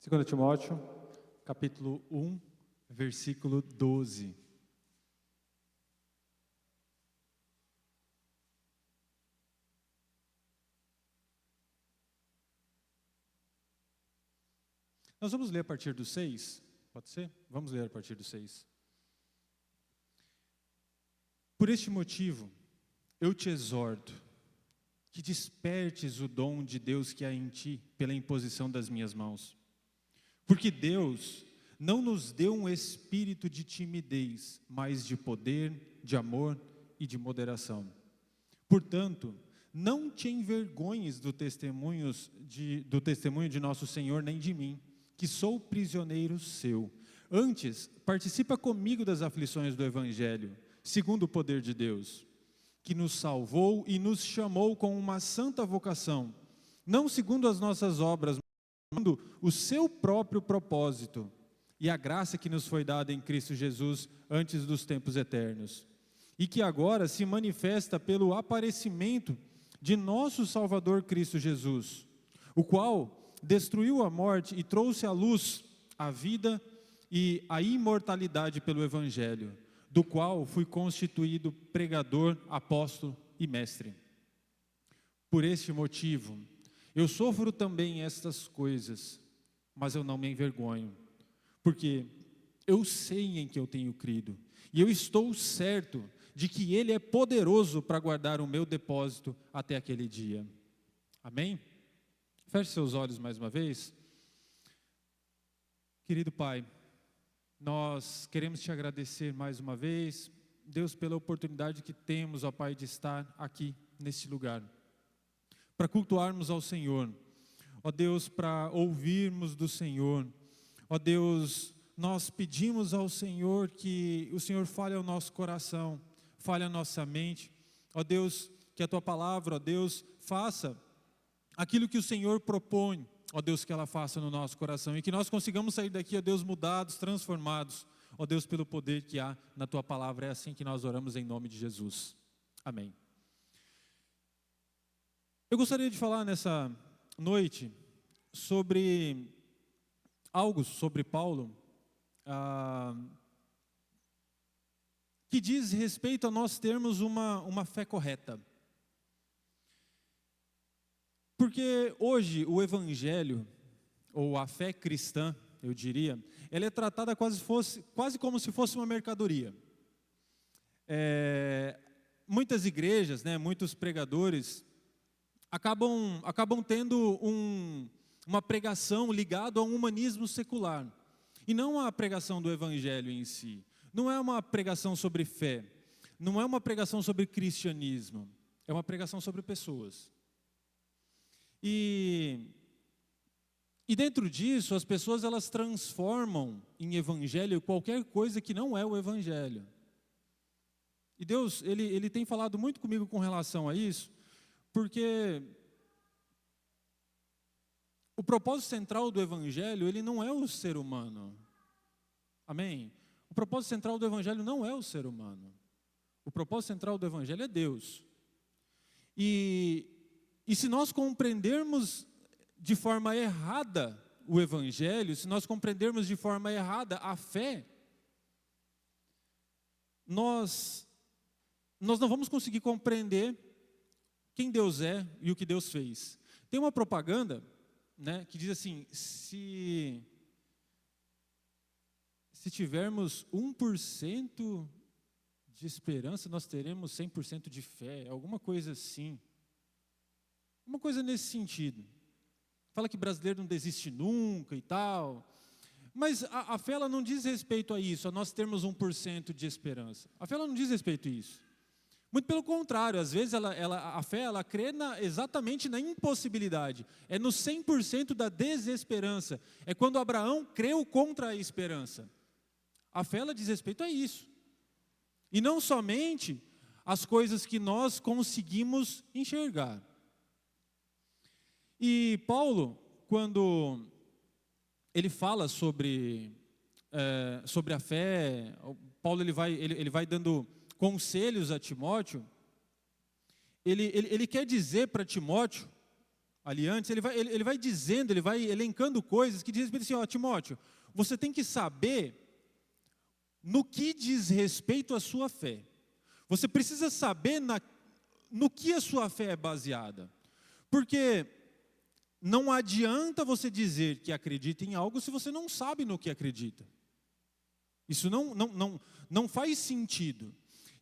2 Timóteo, capítulo 1, versículo 12. Nós vamos ler a partir do 6, pode ser? Vamos ler a partir do 6. Por este motivo, eu te exorto, que despertes o dom de Deus que há em ti, pela imposição das minhas mãos. Porque Deus não nos deu um espírito de timidez, mas de poder, de amor e de moderação. Portanto, não te envergonhes do testemunho de nosso Senhor, nem de mim, que sou prisioneiro seu. Antes, participa comigo das aflições do Evangelho, segundo o poder de Deus, que nos salvou e nos chamou com uma santa vocação, não segundo as nossas obras, mas segundo o seu próprio propósito e a graça que nos foi dada em Cristo Jesus antes dos tempos eternos, e que agora se manifesta pelo aparecimento de nosso Salvador Cristo Jesus, o qual destruiu a morte e trouxe à luz a vida e a imortalidade pelo Evangelho, do qual fui constituído pregador, apóstolo e mestre. Por este motivo, eu sofro também estas coisas, mas eu não me envergonho, porque eu sei em que eu tenho crido, e eu estou certo de que Ele é poderoso para guardar o meu depósito até aquele dia. Amém? Feche seus olhos mais uma vez. Querido Pai, nós queremos te agradecer mais uma vez, Deus, pela oportunidade que temos, ó Pai, de estar aqui neste lugar, para cultuarmos ao Senhor, ó Deus, para ouvirmos do Senhor, ó Deus, nós pedimos ao Senhor que o Senhor fale ao nosso coração, fale à nossa mente, ó Deus, que a Tua palavra, ó Deus, faça aquilo que o Senhor propõe, ó Deus, que ela faça no nosso coração, e que nós consigamos sair daqui, ó Deus, mudados, transformados, ó Deus, pelo poder que há na Tua palavra. É assim que nós oramos em nome de Jesus. Amém. Eu gostaria de falar nessa noite sobre algo sobre Paulo, que diz respeito a nós termos uma fé correta. Porque hoje o Evangelho, ou a fé cristã, eu diria, ela é tratada quase como se fosse uma mercadoria. Muitas igrejas, muitos pregadores, acabam tendo uma pregação ligada a um humanismo secular, e não a pregação do Evangelho em si. Não é uma pregação sobre fé, não é uma pregação sobre cristianismo, é uma pregação sobre pessoas. E dentro disso, as pessoas elas transformam em evangelho qualquer coisa que não é o evangelho. E Deus, ele tem falado muito comigo com relação a isso, porque o propósito central do evangelho, ele não é o ser humano. Amém? O propósito central do evangelho não é o ser humano. O propósito central do evangelho é Deus. E se nós compreendermos de forma errada o Evangelho, se nós compreendermos de forma errada a fé, nós não vamos conseguir compreender quem Deus é e o que Deus fez. Tem uma propaganda, que diz assim, se tivermos 1% de esperança, nós teremos 100% de fé, alguma coisa assim. Uma coisa nesse sentido. Fala que brasileiro não desiste nunca e tal. Mas a fé ela não diz respeito a isso, a nós termos 1% de esperança. A fé ela não diz respeito a isso. Muito pelo contrário, às vezes a fé ela crê exatamente na impossibilidade. É no 100% da desesperança. É quando Abraão creu contra a esperança. A fé ela diz respeito a isso. E não somente as coisas que nós conseguimos enxergar. E Paulo, quando ele fala sobre a fé, Paulo ele vai dando conselhos a Timóteo, ele quer dizer para Timóteo, ali antes, ele vai dizendo, ele vai elencando coisas que diz respeito assim, ó, Timóteo, você tem que saber no que diz respeito à sua fé. Você precisa saber no que a sua fé é baseada. Porque não adianta você dizer que acredita em algo se você não sabe no que acredita. Isso não faz sentido.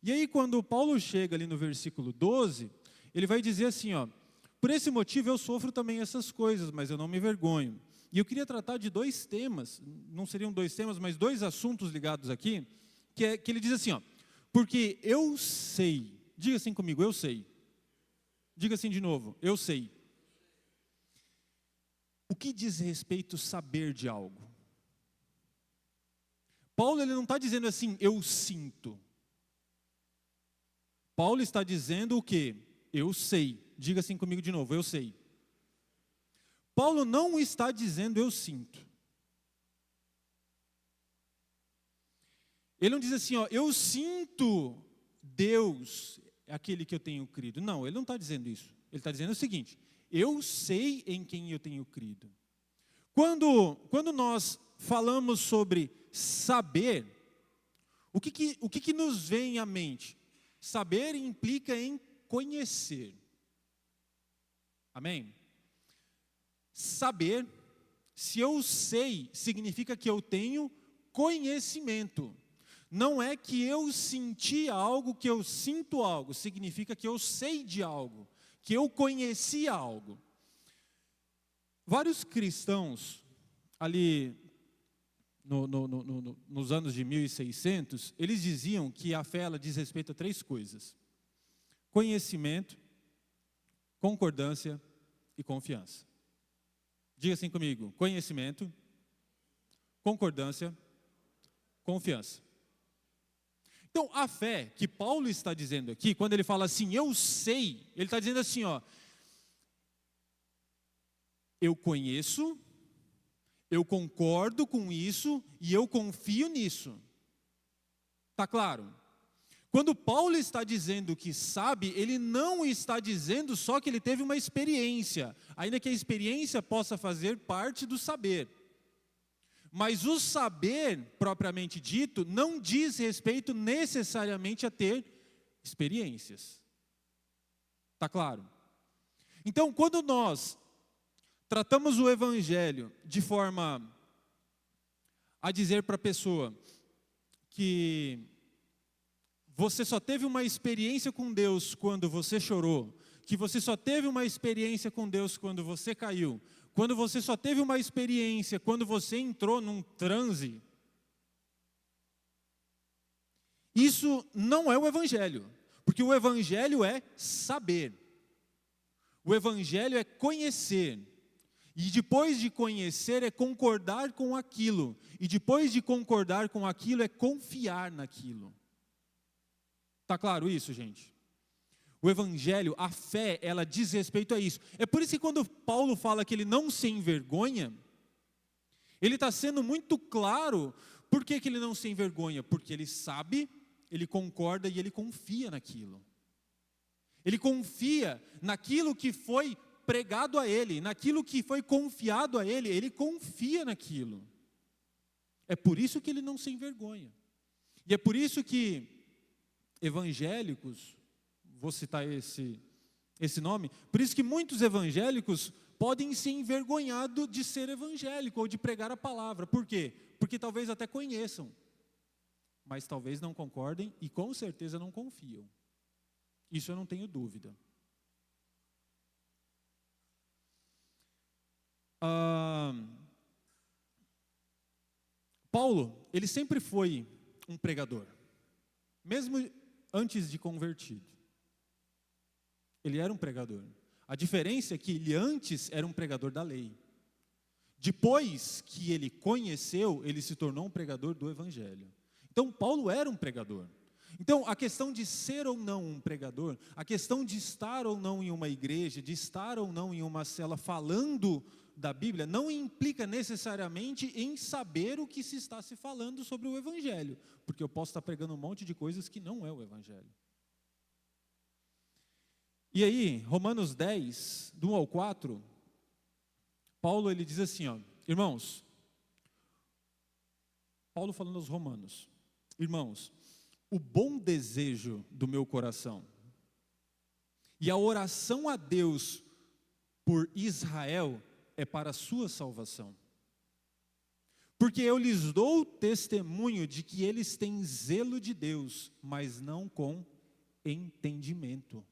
E aí quando Paulo chega ali no versículo 12, ele vai dizer assim, ó, por esse motivo eu sofro também essas coisas, mas eu não me envergonho. E eu queria tratar de dois temas, não seriam dois temas, mas dois assuntos ligados aqui, que ele diz assim, ó, porque eu sei, diga assim comigo, eu sei. Diga assim de novo, eu sei. O que diz respeito a saber de algo? Paulo ele não está dizendo assim, eu sinto. Paulo está dizendo o quê? Eu sei. Diga assim comigo de novo, eu sei. Paulo não está dizendo eu sinto. Ele não diz assim, ó, eu sinto Deus, aquele que eu tenho crido. Não, ele não está dizendo isso. Ele está dizendo o seguinte, eu sei em quem eu tenho crido. Quando nós falamos sobre saber, o que nos vem à mente? Saber implica em conhecer. Amém? Saber, se eu sei, significa que eu tenho conhecimento. Não é que eu senti algo, que eu sinto algo, significa que eu sei de algo, que eu conheci algo. Vários cristãos, ali nos anos de 1600, eles diziam que a fé ela diz respeito a três coisas: conhecimento, concordância e confiança. Diga assim comigo, conhecimento, concordância, confiança. Então, a fé que Paulo está dizendo aqui, quando ele fala assim, eu sei, ele está dizendo assim, ó, eu conheço, eu concordo com isso e eu confio nisso. Está claro? Quando Paulo está dizendo que sabe, ele não está dizendo só que ele teve uma experiência, ainda que a experiência possa fazer parte do saber. Mas o saber, propriamente dito, não diz respeito necessariamente a ter experiências. Está claro? Então, quando nós tratamos o Evangelho de forma a dizer para a pessoa que você só teve uma experiência com Deus quando você chorou, que você só teve uma experiência com Deus quando você caiu, quando você só teve uma experiência quando você entrou num transe, isso não é o Evangelho, porque o Evangelho é saber, o Evangelho é conhecer, e depois de conhecer é concordar com aquilo, e depois de concordar com aquilo é confiar naquilo. Está claro isso, gente? O Evangelho, a fé, ela diz respeito a isso. É por isso que quando Paulo fala que ele não se envergonha, ele está sendo muito claro. Por que ele não se envergonha? Porque ele sabe, ele concorda e ele confia naquilo. Ele confia naquilo que foi pregado a ele, naquilo que foi confiado a ele, ele confia naquilo. É por isso que ele não se envergonha. E é por isso que evangélicos, vou citar esse nome, por isso que muitos evangélicos podem se envergonhar de ser evangélico ou de pregar a palavra. Por quê? Porque talvez até conheçam, mas talvez não concordem e com certeza não confiam. Isso eu não tenho dúvida. Paulo, ele sempre foi um pregador, mesmo antes de convertido. Ele era um pregador. A diferença é que ele antes era um pregador da lei. Depois que ele conheceu, ele se tornou um pregador do Evangelho. Então, Paulo era um pregador. Então, a questão de ser ou não um pregador, a questão de estar ou não em uma igreja, de estar ou não em uma cela falando da Bíblia, não implica necessariamente em saber o que se está se falando sobre o Evangelho. Porque eu posso estar pregando um monte de coisas que não é o Evangelho. E aí, Romanos 10, do 1 ao 4, Paulo ele diz assim, ó, irmãos, Paulo falando aos romanos, irmãos, o bom desejo do meu coração e a oração a Deus por Israel é para a sua salvação. Porque eu lhes dou testemunho de que eles têm zelo de Deus, mas não com entendimento.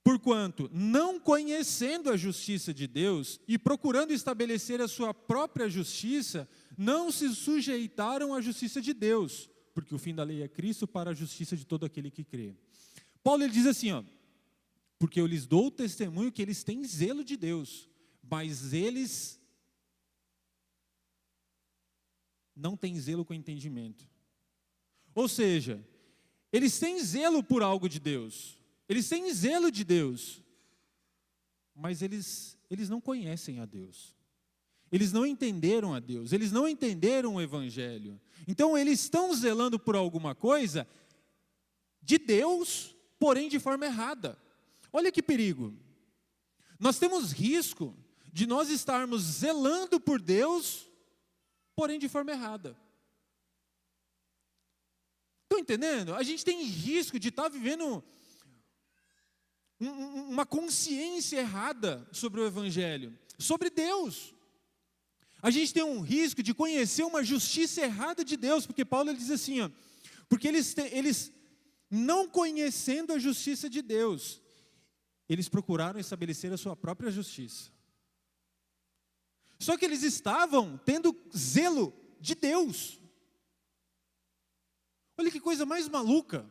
Porquanto, não conhecendo a justiça de Deus e procurando estabelecer a sua própria justiça, não se sujeitaram à justiça de Deus, porque o fim da lei é Cristo para a justiça de todo aquele que crê. Paulo ele diz assim, ó, porque eu lhes dou testemunho que eles têm zelo de Deus, mas eles não têm zelo com entendimento. Ou seja, eles têm zelo por algo de Deus, eles têm zelo de Deus, mas eles não conhecem a Deus. Eles não entenderam a Deus, eles não entenderam o Evangelho. Então eles estão zelando por alguma coisa de Deus, porém de forma errada. Olha que perigo. Nós temos risco de nós estarmos zelando por Deus, porém de forma errada. Estão entendendo? A gente tem risco de estar vivendo uma consciência errada sobre o Evangelho, sobre Deus. A gente tem um risco de conhecer uma justiça errada de Deus, porque Paulo ele diz assim, ó, porque eles não conhecendo a justiça de Deus, eles procuraram estabelecer a sua própria justiça. Só que eles estavam tendo zelo de Deus. Olha que coisa mais maluca.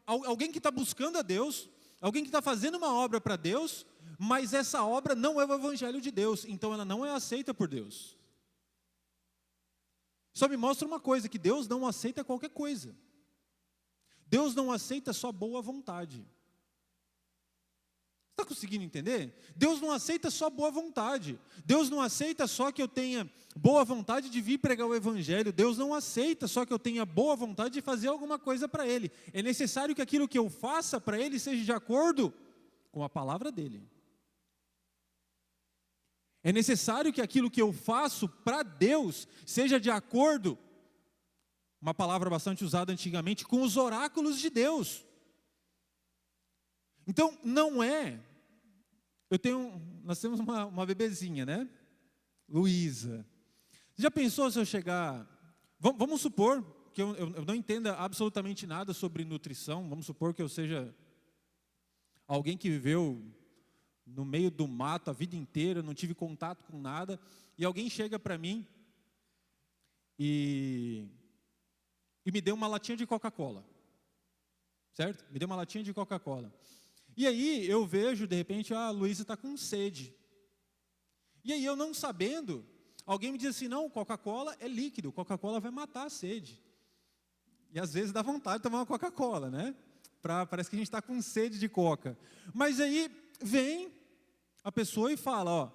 Alguém que está buscando a Deus, alguém que está fazendo uma obra para Deus, mas essa obra não é o Evangelho de Deus, então ela não é aceita por Deus. Só me mostra uma coisa, que Deus não aceita qualquer coisa. Deus não aceita só boa vontade. Está conseguindo entender? Deus não aceita só boa vontade. Deus não aceita só que eu tenha boa vontade de vir pregar o Evangelho. Deus não aceita só que eu tenha boa vontade de fazer alguma coisa para Ele. É necessário que aquilo que eu faça para Ele seja de acordo com a palavra dEle. É necessário que aquilo que eu faço para Deus seja de acordo, uma palavra bastante usada antigamente, com os oráculos de Deus. Então, não é, nós temos uma bebezinha, né? Luísa. Já pensou se eu chegar, vamos supor que eu não entenda absolutamente nada sobre nutrição, vamos supor que eu seja alguém que viveu no meio do mato a vida inteira, não tive contato com nada, e alguém chega para mim e me deu uma latinha de Coca-Cola, certo? Me deu uma latinha de Coca-Cola. E aí eu vejo, de repente, a Luísa está com sede. E aí eu não sabendo, alguém me diz assim, não, Coca-Cola é líquido, Coca-Cola vai matar a sede. E às vezes dá vontade de tomar uma Coca-Cola, né? Parece que a gente está com sede de Coca. Mas aí vem a pessoa e fala, ó,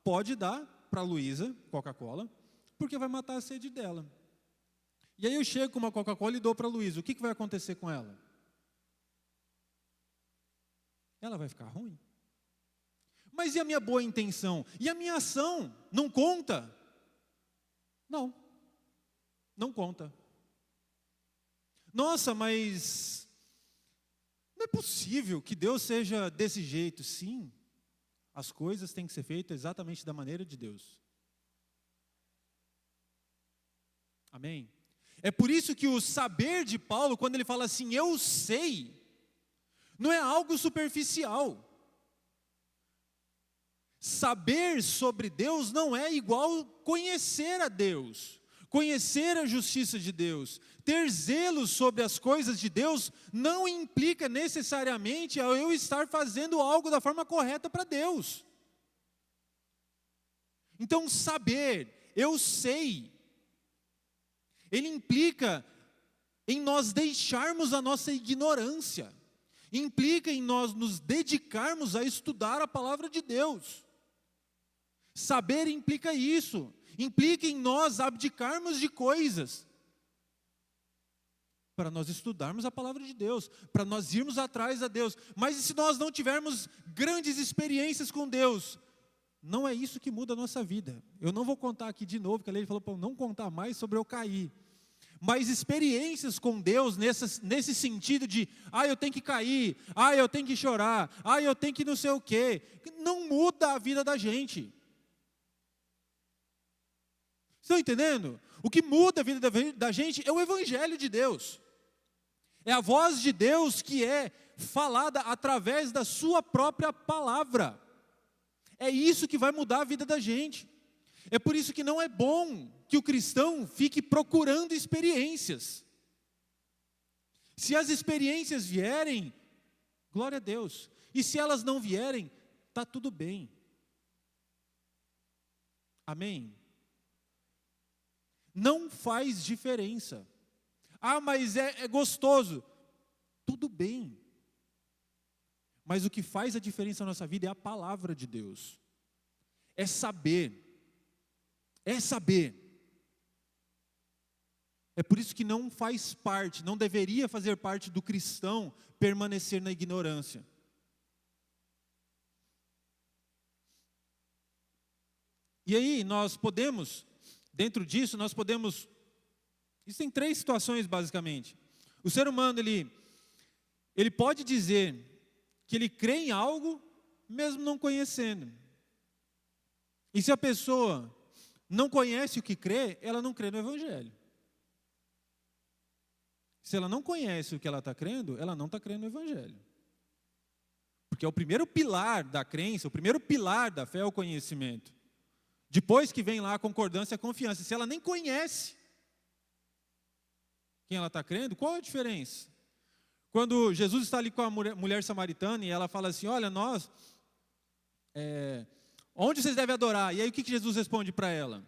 pode dar para a Luísa Coca-Cola, porque vai matar a sede dela. E aí eu chego com uma Coca-Cola e dou para a Luísa, o que vai acontecer com ela? Ela vai ficar ruim. Mas e a minha boa intenção? E a minha ação? Não conta? Não. Não conta. Nossa, mas não é possível que Deus seja desse jeito. Sim, as coisas têm que ser feitas exatamente da maneira de Deus. Amém? É por isso que o saber de Paulo, quando ele fala assim, eu sei, não é algo superficial. Saber sobre Deus não é igual conhecer a Deus, conhecer a justiça de Deus. Ter zelo sobre as coisas de Deus não implica necessariamente eu estar fazendo algo da forma correta para Deus. Então saber, eu sei, ele implica em nós deixarmos a nossa ignorância, implica em nós nos dedicarmos a estudar a palavra de Deus. Saber implica isso, implica em nós abdicarmos de coisas. para nós estudarmos a palavra de Deus, para nós irmos atrás a Deus. Mas e se nós não tivermos grandes experiências com Deus? Não é isso que muda a nossa vida. Eu não vou contar aqui de novo, porque a lei falou para eu não contar mais sobre eu cair. Mas experiências com Deus nesse sentido de, eu tenho que cair, eu tenho que chorar, eu tenho que não sei o quê, não muda a vida da gente. Estão entendendo? O que muda a vida da gente é o Evangelho de Deus. É a voz de Deus que é falada através da sua própria palavra. É isso que vai mudar a vida da gente. É por isso que não é bom que o cristão fique procurando experiências. Se as experiências vierem, glória a Deus. E se elas não vierem, está tudo bem. Amém? Não faz diferença. Mas é gostoso. Tudo bem. Mas o que faz a diferença na nossa vida é a palavra de Deus. É saber. É saber. É por isso que não faz parte, não deveria fazer parte do cristão permanecer na ignorância. E aí nós podemos, dentro disso, existem 3 situações basicamente. O ser humano, ele pode dizer que ele crê em algo, mesmo não conhecendo. E se a pessoa não conhece o que crê, ela não crê no Evangelho. Se ela não conhece o que ela está crendo, ela não está crendo no Evangelho. Porque é o primeiro pilar da crença, o primeiro pilar da fé é o conhecimento. Depois que vem lá a concordância e a confiança. Se ela nem conhece quem ela está crendo, qual é a diferença? Quando Jesus está ali com a mulher samaritana e ela fala assim, olha, onde vocês devem adorar? E aí o que Jesus responde para ela?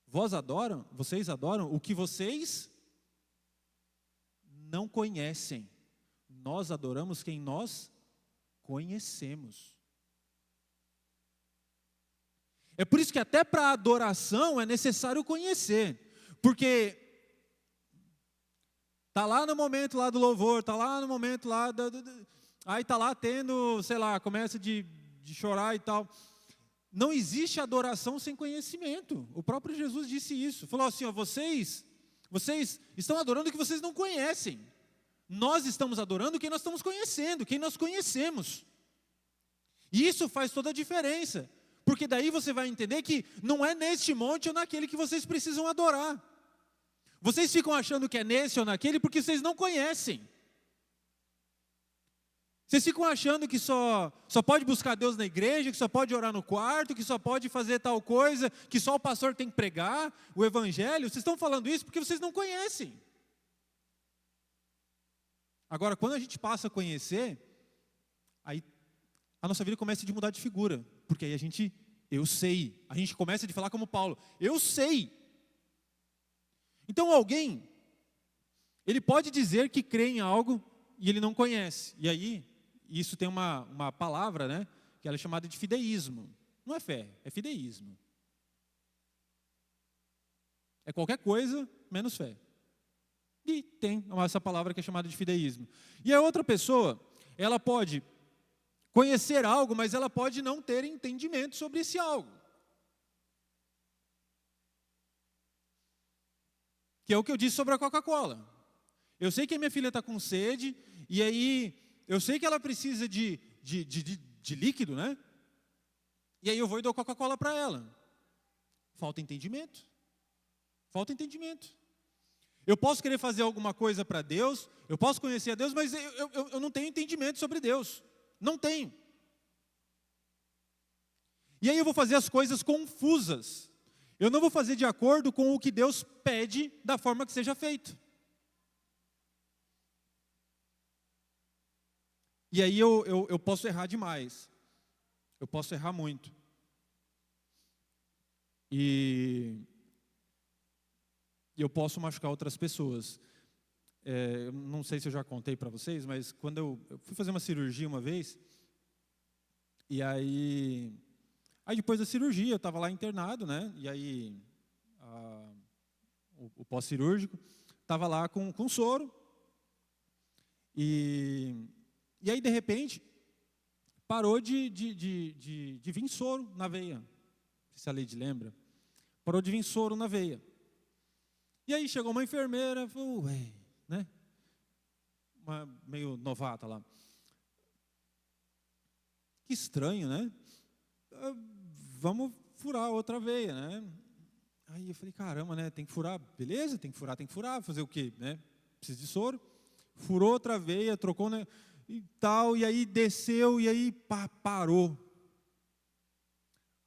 Vocês adoram o que vocês não conhecem. Nós adoramos quem nós conhecemos. É por isso que até para a adoração é necessário conhecer. Porque está lá no momento lá do louvor, está lá no momento lá, aí está lá tendo, sei lá, começa de chorar e tal. Não existe adoração sem conhecimento. O próprio Jesus disse isso. Falou assim, vocês estão adorando o que vocês não conhecem. Nós estamos adorando quem nós estamos conhecendo, quem nós conhecemos. E isso faz toda a diferença. Porque daí você vai entender que não é neste monte ou naquele que vocês precisam adorar. Vocês ficam achando que é nesse ou naquele porque vocês não conhecem. Vocês ficam achando que só pode buscar Deus na igreja, que só pode orar no quarto, que só pode fazer tal coisa, que só o pastor tem que pregar o evangelho. Vocês estão falando isso porque vocês não conhecem. Agora, quando a gente passa a conhecer, aí a nossa vida começa a mudar de figura. Porque aí eu sei. A gente começa a falar como Paulo, eu sei. Então alguém, ele pode dizer que crê em algo e ele não conhece. E aí, isso tem uma palavra, né? Que ela é chamada de fideísmo. Não é fé, é fideísmo. É qualquer coisa menos fé. E tem essa palavra que é chamada de fideísmo. E a outra pessoa, ela pode conhecer algo, mas ela pode não ter entendimento sobre esse algo. Que é o que eu disse sobre a Coca-Cola. Eu sei que a minha filha está com sede, e aí eu sei que ela precisa de líquido, né? E aí eu vou e dou Coca-Cola para ela. Falta entendimento. Falta entendimento. Eu posso querer fazer alguma coisa para Deus, eu posso conhecer a Deus, mas eu não tenho entendimento sobre Deus. Não tenho. E aí eu vou fazer as coisas confusas. Eu não vou fazer de acordo com o que Deus pede da forma que seja feito. E aí eu posso errar demais. Eu posso errar muito. E eu posso machucar outras pessoas. Eu não sei se eu já contei para vocês, mas quando eu fui fazer uma cirurgia uma vez, e aí depois da cirurgia, eu estava lá internado, né? E aí, o pós-cirúrgico, estava lá com soro, e aí, de repente, parou de vir soro na veia. Não sei se a Leide lembra. Parou de vir soro na veia. E aí chegou uma enfermeira, falou, ué, né? Uma meio novata lá. Que estranho, né? Vamos furar outra veia, né? Aí eu falei, caramba, né? Tem que furar, beleza? Tem que furar. Fazer o quê, né? Precisa de soro. Furou outra veia, trocou, né? E tal, e aí desceu, e aí parou.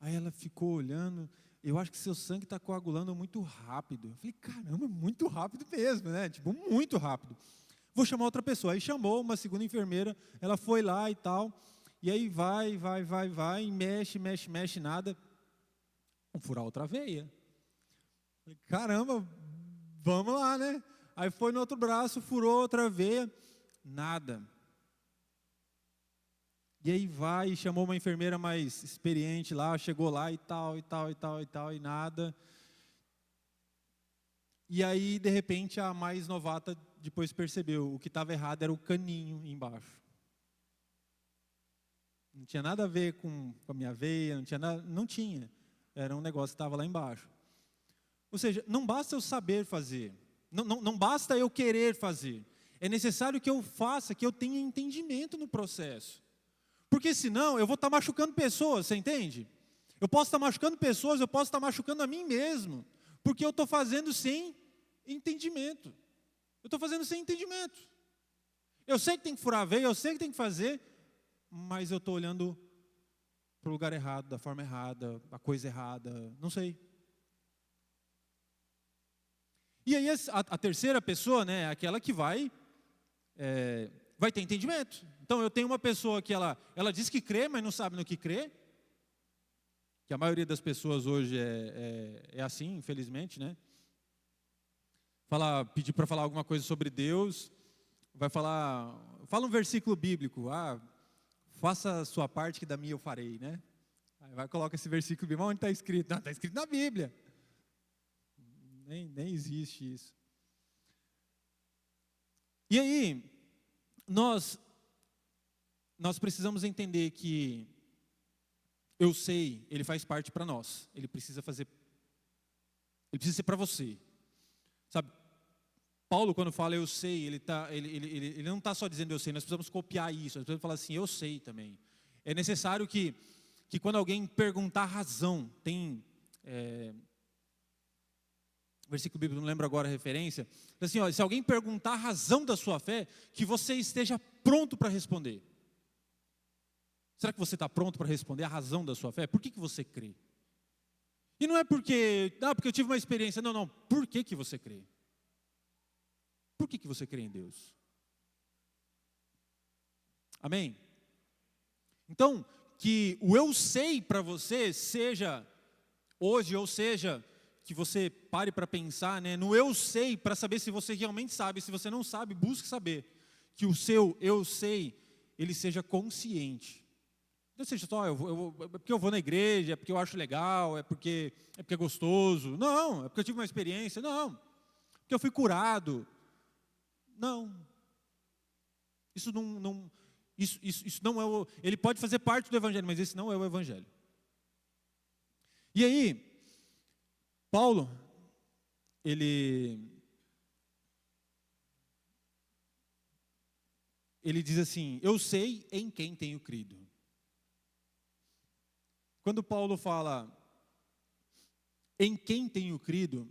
Aí ela ficou olhando, eu acho que seu sangue está coagulando muito rápido. Eu falei, caramba, muito rápido mesmo, né? Tipo, muito rápido. Vou chamar outra pessoa. Aí chamou uma segunda enfermeira, ela foi lá e tal, e aí vai, mexe, nada. Vamos furar outra veia. Eu falei, caramba, vamos lá, né? Aí foi no outro braço, furou outra veia, nada. E aí vai, chamou uma enfermeira mais experiente lá, chegou lá e tal, e nada. E aí, de repente, a mais novata depois percebeu, o que estava errado era o caninho embaixo. Não tinha nada a ver com a minha veia, não tinha. Era um negócio que estava lá embaixo. Ou seja, não basta eu saber fazer, não basta eu querer fazer. É necessário que eu faça, que eu tenha entendimento no processo. Porque senão eu vou estar machucando pessoas, você entende? Eu posso estar machucando pessoas, eu posso estar machucando a mim mesmo, porque eu estou fazendo sem entendimento. Eu estou fazendo sem entendimento. Eu sei que tem que furar a veia, eu sei que tem que fazer, mas eu estou olhando para o lugar errado, da forma errada, a coisa errada, não sei. E aí a terceira pessoa, né, aquela que vai ter entendimento. Então eu tenho uma pessoa que ela diz que crê, mas não sabe no que crê. Que a maioria das pessoas hoje é assim, infelizmente, né? Pedir para falar alguma coisa sobre Deus, fala um versículo bíblico, faça a sua parte que da minha eu farei, né? Aí coloca esse versículo bíblico, onde está escrito? Não, está escrito na Bíblia. Nem existe isso. E aí, nós precisamos entender que eu sei, ele faz parte para nós. Ele precisa ser para você. Sabe, Paulo, quando fala eu sei, ele não está só dizendo eu sei, nós precisamos copiar isso, nós precisamos falar assim, eu sei também. É necessário que quando alguém perguntar a razão, tem versículo bíblico, não lembro agora a referência, assim, se alguém perguntar a razão da sua fé, que você esteja pronto para responder. Será que você está pronto para responder a razão da sua fé? Por que você crê? E não é porque eu tive uma experiência, não, por que você crê? Por que você crê em Deus? Amém? Então, que o eu sei para você seja hoje, ou seja, que você pare para pensar, né, no eu sei, para saber se você realmente sabe. Se você não sabe, busque saber. Que o seu eu sei, ele seja consciente. Não seja só, é porque eu vou na igreja, é porque eu acho legal, é porque é gostoso. Não, é porque eu tive uma experiência. Não, porque eu fui curado. Não. Isso não é ele pode fazer parte do evangelho, mas esse não é o evangelho. E aí, Paulo, ele diz assim, eu sei em quem tenho crido. Quando Paulo fala em quem tenho crido,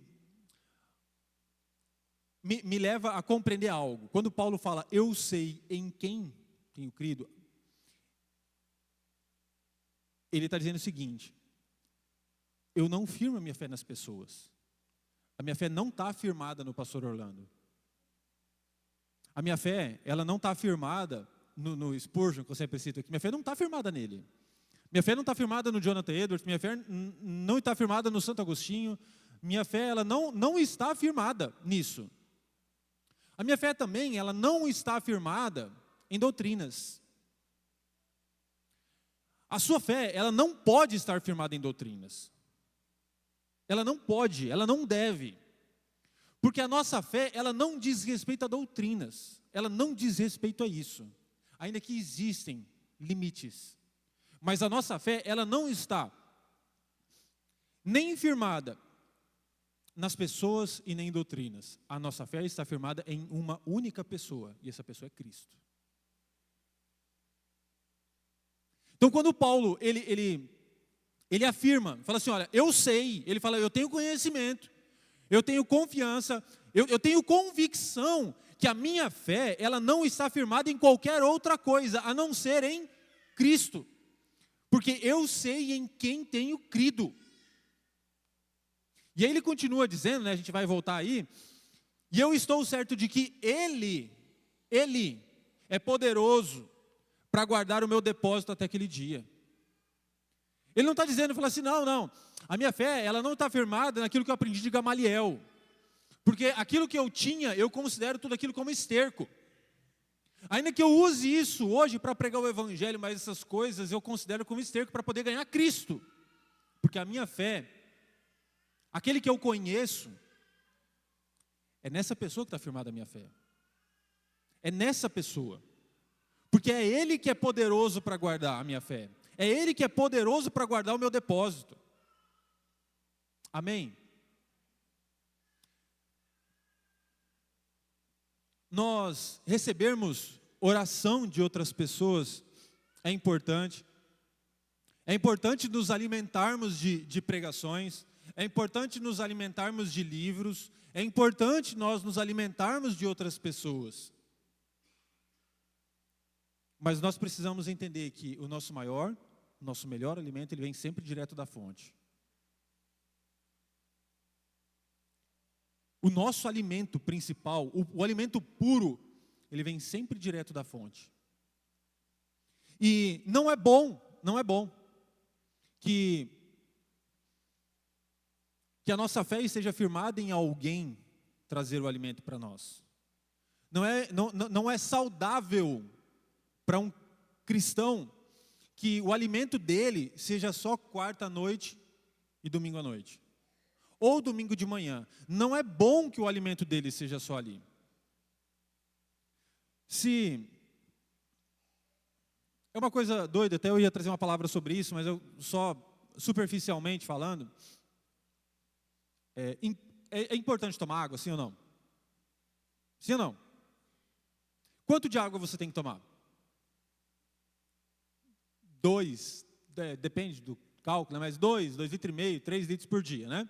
me leva a compreender algo. Quando Paulo fala eu sei em quem tenho crido, ele está dizendo o seguinte, eu não firmo a minha fé nas pessoas. A minha fé não está firmada no pastor Orlando. A minha fé, ela não está firmada no Spurgeon, que eu sempre cito aqui. Minha fé não está firmada nele. Minha fé não está firmada no Jonathan Edwards. Minha fé não está firmada no Santo Agostinho. Minha fé, ela não está firmada nisso. A minha fé também, ela não está firmada em doutrinas. A sua fé, ela não pode estar firmada em doutrinas. Ela não pode, ela não deve. Porque a nossa fé, ela não diz respeito a doutrinas, ela não diz respeito a isso, ainda que existem limites. Mas a nossa fé, ela não está nem firmada nas pessoas e nem em doutrinas. A nossa fé está firmada em uma única pessoa, e essa pessoa é Cristo. Então, quando Paulo, ele afirma, fala assim, olha, eu sei, ele fala, eu tenho conhecimento, eu tenho confiança, eu tenho convicção que a minha fé, ela não está firmada em qualquer outra coisa, a não ser em Cristo. Porque eu sei em quem tenho crido. E aí ele continua dizendo, né, a gente vai voltar aí, e eu estou certo de que Ele é poderoso para guardar o meu depósito até aquele dia. Ele não está dizendo, fala assim, não, a minha fé, ela não está firmada naquilo que eu aprendi de Gamaliel, porque aquilo que eu tinha, eu considero tudo aquilo como esterco. Ainda que eu use isso hoje para pregar o evangelho, mas essas coisas eu considero como esterco para poder ganhar Cristo, porque a minha fé, aquele que eu conheço, é nessa pessoa que está firmada a minha fé, é nessa pessoa, porque é Ele que é poderoso para guardar a minha fé, é Ele que é poderoso para guardar o meu depósito. Amém? Nós recebermos oração de outras pessoas é importante nos alimentarmos de pregações, é importante nos alimentarmos de livros, é importante nós nos alimentarmos de outras pessoas. Mas nós precisamos entender que o nosso melhor alimento, ele vem sempre direto da fonte. O nosso alimento principal, o alimento puro, ele vem sempre direto da fonte. E não é bom que a nossa fé esteja firmada em alguém trazer o alimento para nós. Não é saudável para um cristão que o alimento dele seja só quarta à noite e domingo à noite. Ou domingo de manhã. Não é bom que o alimento dele seja só ali. É uma coisa doida, até eu ia trazer uma palavra sobre isso, mas eu só superficialmente falando. É importante tomar água, sim ou não? Sim ou não? Quanto de água você tem que tomar? 2, depende do cálculo, mas 2,5 litros, 3 litros por dia, né?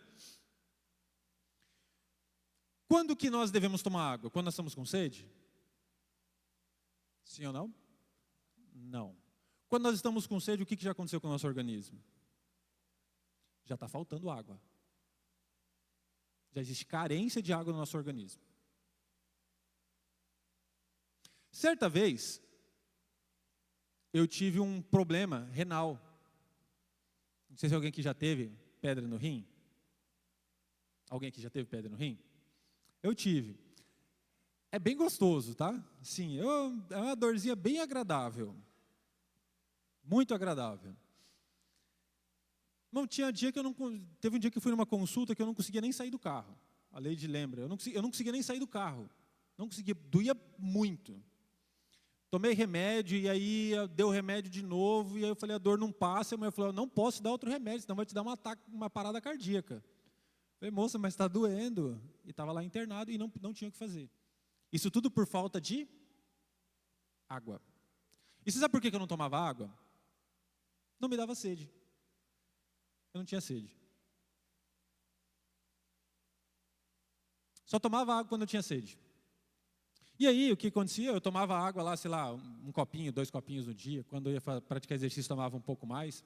Quando que nós devemos tomar água? Quando nós estamos com sede? Sim ou não? Não. Quando nós estamos com sede, o que já aconteceu com o nosso organismo? Já está faltando água. Já existe carência de água no nosso organismo. Certa vez, eu tive um problema renal. Não sei se alguém aqui já teve pedra no rim. Alguém aqui já teve pedra no rim? Eu tive. É bem gostoso, tá? Sim, é uma dorzinha bem agradável. Muito agradável. Não tinha dia que teve um dia que eu fui numa consulta que eu não conseguia nem sair do carro. A Leide lembra. Eu não conseguia nem sair do carro. Não conseguia, doía muito. Tomei remédio e aí deu remédio de novo e aí eu falei, a dor não passa. A mulher falou, não posso dar outro remédio, senão vai te dar uma parada cardíaca. Eu falei, moça, mas está doendo. E estava lá internado e não tinha o que fazer. Isso tudo por falta de água. E você sabe por que eu não tomava água? Não me dava sede. Eu não tinha sede. Só tomava água quando eu tinha sede. E aí, o que acontecia? Eu tomava água lá, sei lá, um copinho, 2 copinhos no dia. Quando eu ia praticar exercício, tomava um pouco mais.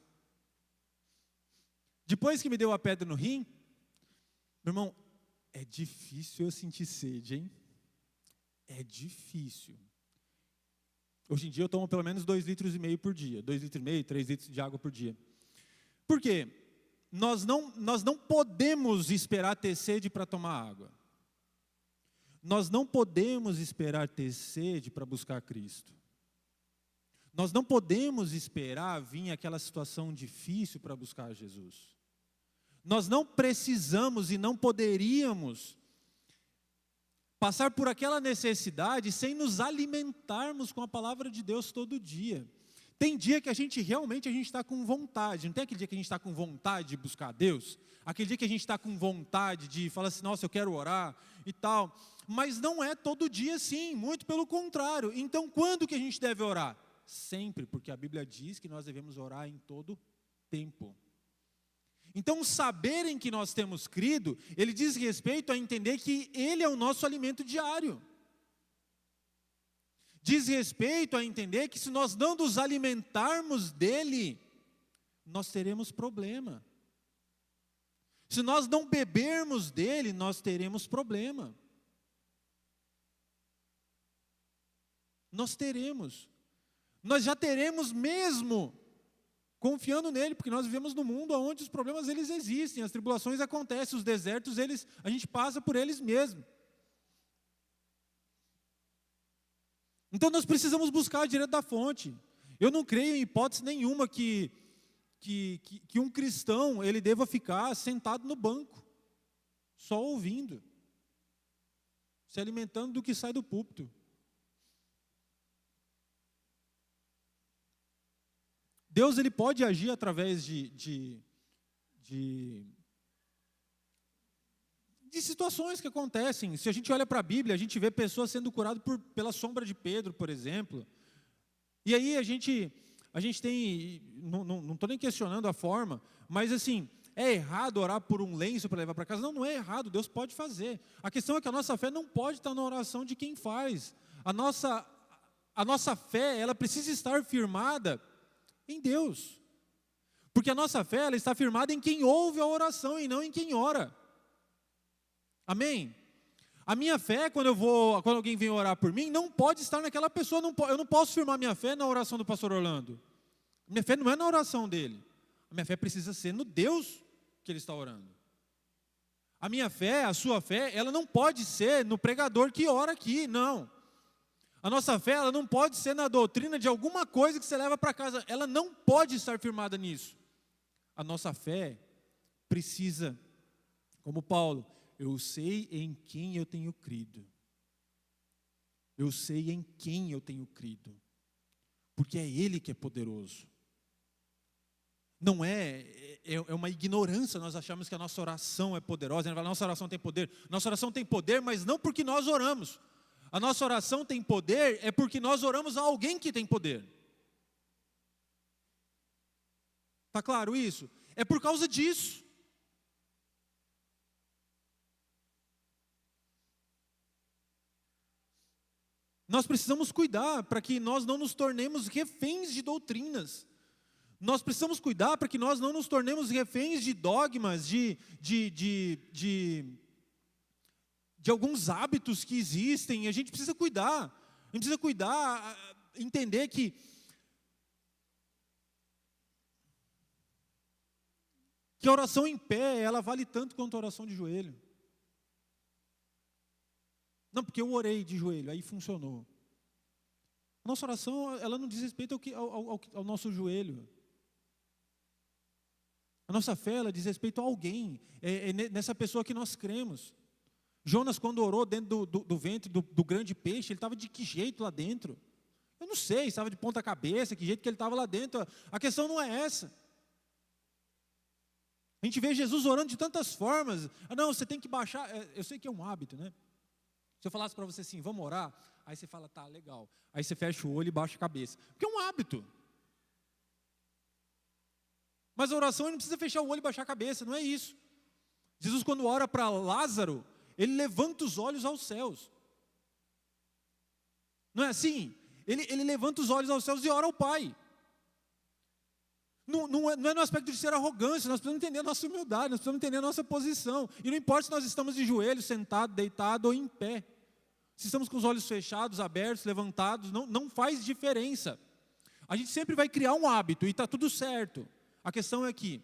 Depois que me deu a pedra no rim, meu irmão, é difícil eu sentir sede, hein? É difícil. Hoje em dia eu tomo pelo menos 2,5 litros por dia. 2,5 litros, 3 litros de água por dia. Por quê? Nós não podemos esperar ter sede para tomar água. Nós não podemos esperar ter sede para buscar Cristo. Nós não podemos esperar vir aquela situação difícil para buscar Jesus. Nós não precisamos e não poderíamos passar por aquela necessidade sem nos alimentarmos com a palavra de Deus todo dia. Tem dia que a gente está com vontade, não tem aquele dia que a gente está com vontade de buscar a Deus? Aquele dia que a gente está com vontade de falar assim, nossa, eu quero orar e tal. Mas não é todo dia assim, muito pelo contrário. Então, quando que a gente deve orar? Sempre, porque a Bíblia diz que nós devemos orar em todo tempo. Então, o saber em que nós temos crido, ele diz respeito a entender que Ele é o nosso alimento diário. Diz respeito a entender que se nós não nos alimentarmos dEle, nós teremos problema. Se nós não bebermos dEle, nós teremos problema. Nós teremos. Nós já teremos mesmo confiando nele, porque nós vivemos num mundo onde os problemas eles existem, as tribulações acontecem, os desertos a gente passa por eles mesmo. Então nós precisamos buscar direto da fonte. Eu não creio em hipótese nenhuma que um cristão ele deva ficar sentado no banco, só ouvindo, se alimentando do que sai do púlpito. Deus ele pode agir através de situações que acontecem. Se a gente olha para a Bíblia, a gente vê pessoas sendo curadas pela sombra de Pedro, por exemplo. E aí a gente tem, não estou nem questionando a forma, mas assim, é errado orar por um lenço para levar para casa? Não, não é errado, Deus pode fazer. A questão é que a nossa fé não pode estar na oração de quem faz. A nossa fé, ela precisa estar firmada em Deus, porque a nossa fé ela está firmada em quem ouve a oração e não em quem ora. Amém? A minha fé, quando alguém vem orar por mim, não pode estar naquela pessoa. Eu não posso firmar minha fé na oração do pastor Orlando. Minha fé não é na oração dele. A minha fé precisa ser no Deus que ele está orando. A minha fé, a sua fé, ela não pode ser no pregador que ora aqui, não. A nossa fé, ela não pode ser na doutrina de alguma coisa que você leva para casa. Ela não pode estar firmada nisso. A nossa fé precisa, como Paulo, eu sei em quem eu tenho crido. Eu sei em quem eu tenho crido. Porque é Ele que é poderoso. Não é uma ignorância nós achamos que a nossa oração é poderosa. A nossa oração tem poder. Nossa oração tem poder, mas não porque nós oramos. A nossa oração tem poder é porque nós oramos a alguém que tem poder. Está claro isso? É por causa disso. Nós precisamos cuidar para que nós não nos tornemos reféns de doutrinas. Nós precisamos cuidar para que nós não nos tornemos reféns de dogmas, de alguns hábitos que existem. A gente precisa cuidar. A gente precisa cuidar, entender que a oração em pé, ela vale tanto quanto a oração de joelho. Não, porque eu orei de joelho, aí funcionou. A nossa oração, ela não diz respeito ao nosso joelho. A nossa fé, ela diz respeito a alguém, nessa pessoa que nós cremos. Jonas, quando orou dentro do ventre do grande peixe, ele estava de que jeito lá dentro? Eu não sei, estava de ponta cabeça, que jeito que ele estava lá dentro. A questão não é essa. A gente vê Jesus orando de tantas formas. Não, você tem que baixar. Eu sei que é um hábito, né? Se eu falasse para você assim, vamos orar, aí você fala, tá, legal. Aí você fecha o olho e baixa a cabeça. Porque é um hábito. Mas a oração não precisa fechar o olho e baixar a cabeça, não é isso. Jesus, quando ora para Lázaro, ele levanta os olhos aos céus. Não é assim? Ele levanta os olhos aos céus e ora ao Pai. Não é no aspecto de ser arrogância, nós precisamos entender a nossa humildade, nós precisamos entender a nossa posição. E não importa se nós estamos de joelho, sentado, deitado ou em pé. Se estamos com os olhos fechados, abertos, levantados, não faz diferença. A gente sempre vai criar um hábito e está tudo certo. A questão é que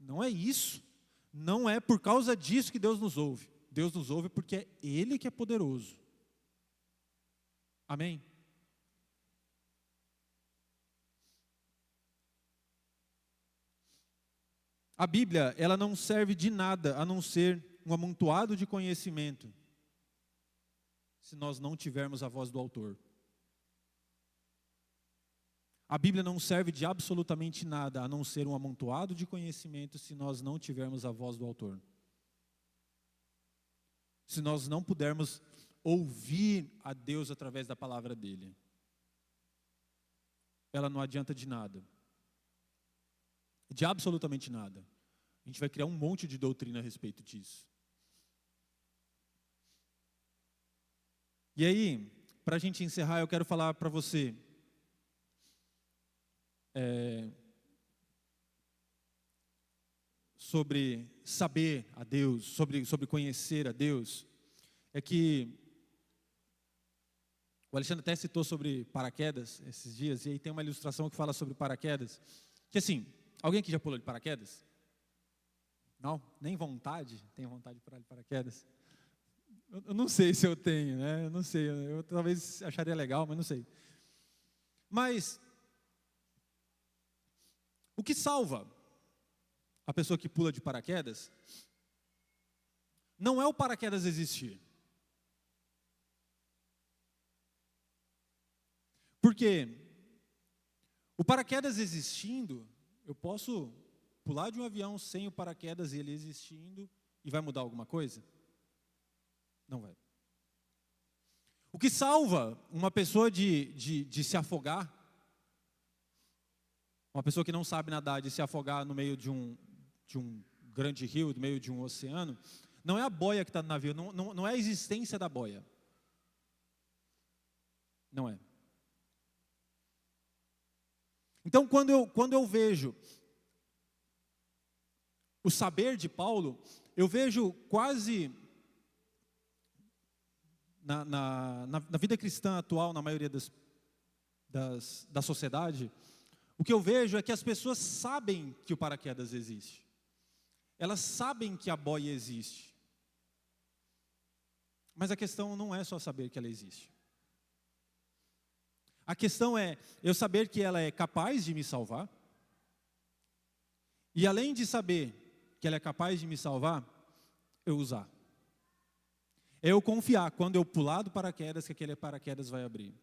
não é isso, não é por causa disso que Deus nos ouve. Deus nos ouve porque é Ele que é poderoso. Amém? A Bíblia, ela não serve de nada a não ser um amontoado de conhecimento. se nós não tivermos a voz do autor. A Bíblia não serve de absolutamente nada, a não ser um amontoado de conhecimento, se nós não tivermos a voz do autor. Se nós não pudermos ouvir a Deus através da palavra dele. Ela não adianta de nada. De absolutamente nada. A gente vai criar um monte de doutrina a respeito disso. E aí, para a gente encerrar, eu quero falar para você sobre saber a Deus, sobre conhecer a Deus. É que o Alexandre até citou sobre paraquedas esses dias, e aí tem uma ilustração que fala sobre paraquedas. Que assim, alguém aqui já pulou de paraquedas? Não? Nem vontade? Tem vontade de pular de paraquedas? Eu não sei se eu tenho, né? Eu não sei, eu talvez acharia legal, mas não sei. Mas o que salva a pessoa que pula de paraquedas não é o paraquedas existir. Porque o paraquedas existindo, eu posso pular de um avião sem o paraquedas e ele existindo, e vai mudar alguma coisa? Não vai. O que salva uma pessoa de se afogar, uma pessoa que não sabe nadar, de se afogar no meio de um grande rio, no meio de um oceano, não é a boia que está no navio, não é a existência da boia. Não é. Então, quando eu vejo o saber de Paulo, eu vejo quase, na vida cristã atual, na maioria da sociedade, o que eu vejo é que as pessoas sabem que o paraquedas existe. Elas sabem que a boia existe. Mas a questão não é só saber que ela existe. A questão é eu saber que ela é capaz de me salvar. E além de saber que ela é capaz de me salvar, eu usar. É eu confiar, quando eu pular do paraquedas, que aquele paraquedas vai abrir.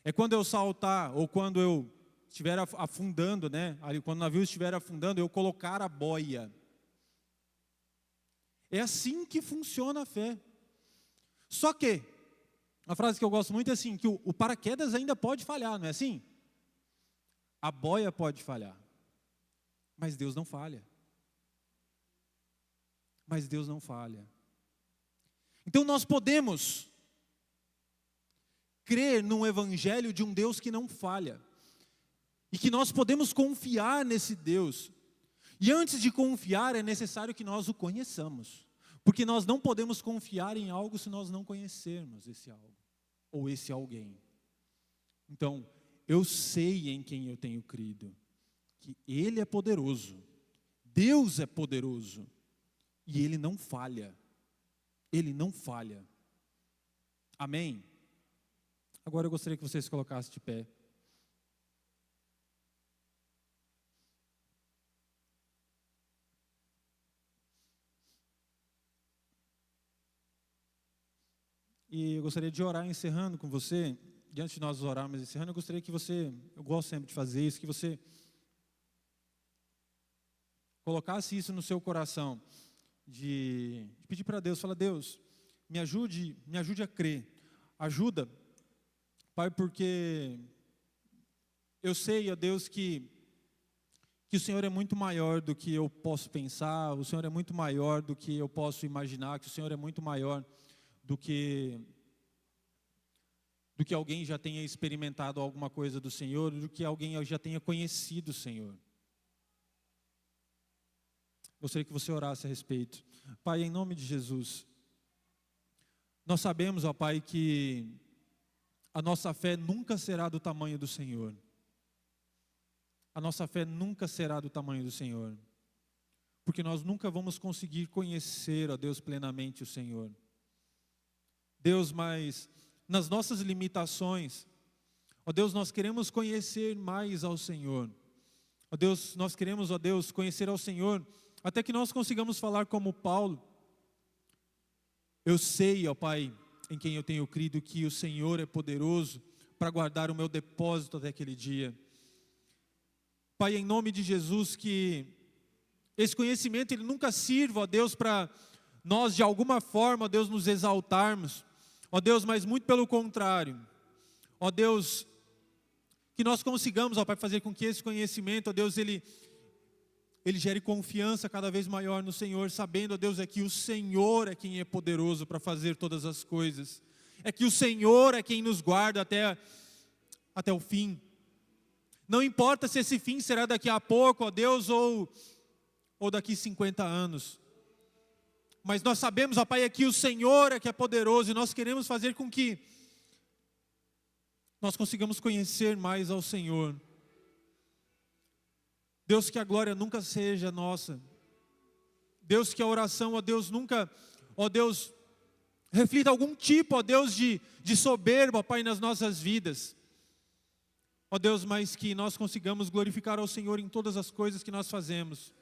É quando eu saltar, ou quando eu estiver afundando, né? Ali, quando o navio estiver afundando, eu colocar a boia. É assim que funciona a fé. Só que, uma frase que eu gosto muito é assim, que o paraquedas ainda pode falhar, não é assim? A boia pode falhar. Mas Deus não falha. Mas Deus não falha. Então nós podemos crer num evangelho de um Deus que não falha. E que nós podemos confiar nesse Deus. E antes de confiar, é necessário que nós o conheçamos. Porque nós não podemos confiar em algo se nós não conhecermos esse algo. Ou esse alguém. Então, eu sei em quem eu tenho crido. Que Ele é poderoso. Deus é poderoso. E Ele não falha. Ele não falha. Amém? Agora eu gostaria que vocês se colocassem de pé. E eu gostaria de orar encerrando com você. E antes de nós orarmos encerrando, eu gostaria que você, eu gosto sempre de fazer isso, que você colocasse isso no seu coração. De pedir para Deus, fala, Deus, me ajude a crer. Ajuda, Pai, porque eu sei, ó Deus, que o Senhor é muito maior do que eu posso pensar, o Senhor é muito maior do que eu posso imaginar, que o Senhor é muito maior do que alguém já tenha experimentado alguma coisa do Senhor, do que alguém já tenha conhecido o Senhor. Gostaria que você orasse a respeito. Pai, em nome de Jesus, nós sabemos, ó Pai, que a nossa fé nunca será do tamanho do Senhor. A nossa fé nunca será do tamanho do Senhor. Porque nós nunca vamos conseguir conhecer, ó Deus, plenamente o Senhor. Deus, mas nas nossas limitações, ó Deus, nós queremos conhecer mais ao Senhor. Ó Deus, nós queremos, ó Deus, conhecer ao Senhor, até que nós consigamos falar como Paulo. Eu sei, ó Pai, em quem eu tenho crido que o Senhor é poderoso para guardar o meu depósito até aquele dia. Pai, em nome de Jesus, que esse conhecimento ele nunca sirva, ó Deus, para nós de alguma forma, ó Deus, nos exaltarmos, ó Deus, mas muito pelo contrário, ó Deus, que nós consigamos, ó Pai, fazer com que esse conhecimento, ó Deus, ele gere confiança cada vez maior no Senhor, sabendo, ó Deus, é que o Senhor é quem é poderoso para fazer todas as coisas, é que o Senhor é quem nos guarda até o fim. Não importa se esse fim será daqui a pouco, ó Deus, ou daqui 50 anos. Mas nós sabemos, ó Pai, é que o Senhor é que é poderoso, e nós queremos fazer com que nós consigamos conhecer mais ao Senhor. Deus, que a glória nunca seja nossa. Deus, que a oração, ó Deus, nunca, ó Deus, reflita algum tipo, ó Deus, de soberba, ó Pai, nas nossas vidas. Ó Deus, mas que nós consigamos glorificar ao Senhor em todas as coisas que nós fazemos.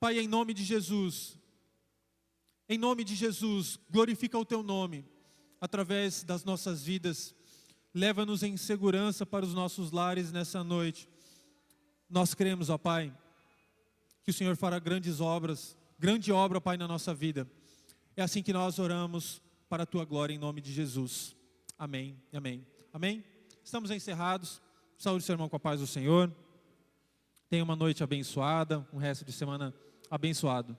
Pai, em nome de Jesus, glorifica o Teu nome, através das nossas vidas. Leva-nos em segurança para os nossos lares nessa noite. Nós cremos, ó Pai, que o Senhor fará grandes obras, grande obra, ó Pai, na nossa vida. É assim que nós oramos para a Tua glória, em nome de Jesus. Amém, amém, amém. Estamos encerrados. Saúde, seu irmão, com a paz do Senhor. Tenha uma noite abençoada, um resto de semana abençoado.